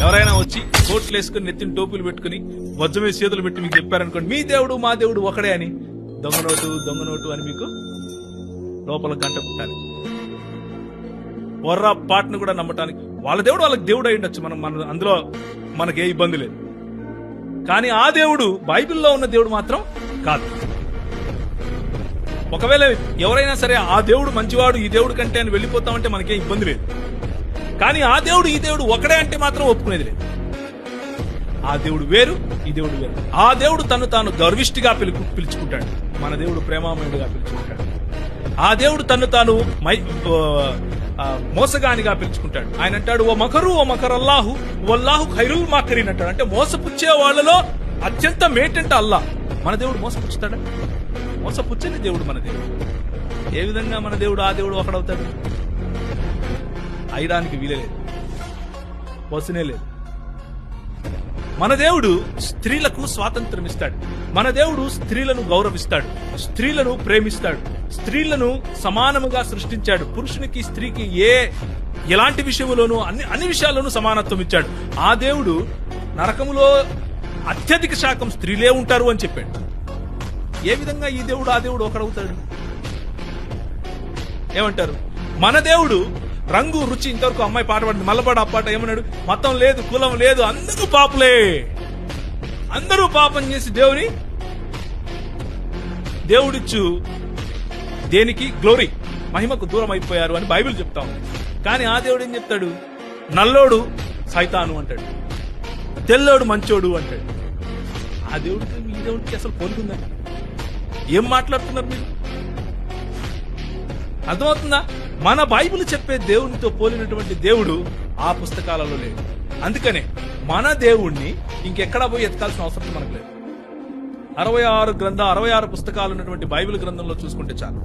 ఎవరైనా వచ్చి కోట్లు వేసుకుని నెత్తిన టోపులు పెట్టుకుని వజ్రమే చేతులు పెట్టి మీకు చెప్పారనుకోండి మీ దేవుడు మా దేవుడు ఒకడే అని, దొంగ నోటు అని మీకు లోపల గంట పుట్టాలి. పొర్రా పాటను కూడా నమ్మటానికి వాళ్ళ దేవుడు వాళ్ళకి దేవుడు అయి ఉండొచ్చు, మన అందులో మనకే ఇబ్బంది లేదు. కానీ ఆ దేవుడు బైబిల్లో ఉన్న దేవుడు మాత్రం కాదు. ఒకవేళ ఎవరైనా సరే ఆ దేవుడు మంచివాడు ఈ దేవుడు కంటే అని వెళ్ళిపోతామంటే మనకే ఇబ్బంది లేదు. కానీ ఆ దేవుడు ఈ దేవుడు ఒకడే అంటే మాత్రం ఒప్పుకునేది లేదు. ఆ దేవుడు వేరు, ఈ దేవుడు వేరు. ఆ దేవుడు తను తాను గర్విష్ఠిగా పిలుచుకుంటాడు, మన దేవుడు ప్రేమామయుడుగా పిలుచుకుంటాడు. ఆ దేవుడు తను తాను మోసగానిగా పిలుచుకుంటాడు. ఆయన అంటాడు ఓ మకర్ అల్లాహు వల్లాహు ఖైరుల్ మాకరీన్ అంటాడు. అంటే మోసపుచ్చే వాళ్ళలో అత్యంత మేటంటే అల్లా. మన దేవుడు మోసపుచ్చుతాడా? మోసపుచ్చని దేవుడు మన దేవుడు. ఏ విధంగా మన దేవుడు ఆ దేవుడు ఒకడవుతాడు? అయ్యడానికి వీలేదు, వసనే లేదు. మన దేవుడు స్త్రీలకు స్వాతంత్రం ఇస్తాడు. మన దేవుడు స్త్రీలను గౌరవిస్తాడు, స్త్రీలను ప్రేమిస్తాడు, స్త్రీలను సమానముగా సృష్టించాడు. పురుషునికి స్త్రీకి ఎలాంటి విషయంలోనూ అన్ని విషయాల్లోనూ సమానత్వం ఇచ్చాడు. ఆ దేవుడు నరకములో అత్యధిక శాతం స్త్రీలే ఉంటారు అని చెప్పాడు. ఏ విధంగా ఈ దేవుడు ఆ దేవుడు ఒకడవుతాడు? ఏమంటారు? మన దేవుడు రంగు రుచి, ఇంతవరకు అమ్మాయి పాట పాడింది, మల్లపాడు ఆ పాట ఏమన్నాడు? మతం లేదు, కులం లేదు, అందరూ పాపులే, అందరూ పాపం చేసి దేవుడిచ్చు దేనికి గ్లోరీ మహిమకు దూరం అయిపోయారు అని బైబిల్ చెప్తా ఉంది. కానీ ఆ దేవుడు ఏం చెప్తాడు? నల్లోడు సైతాను అంటాడు, తెల్లోడు మంచోడు అంటాడు. ఆ దేవుడికి ఈ దేవుడికి అసలు పోలుకుందా? ఏం మాట్లాడుతున్నారు మీరు? అర్థమవుతుందా? మన బైబిల్ చెప్పే దేవునితో పోలినటువంటి దేవుడు ఆ పుస్తకాలలో లేదు. అందుకనే మన దేవుణ్ణి ఇంకెక్కడా పోయి ఎతకాల్సిన అవసరం మనకు లేదు. 66 పుస్తకాలు ఉన్నటువంటి బైబిల్ గ్రంథంలో చూసుకుంటే చాలు.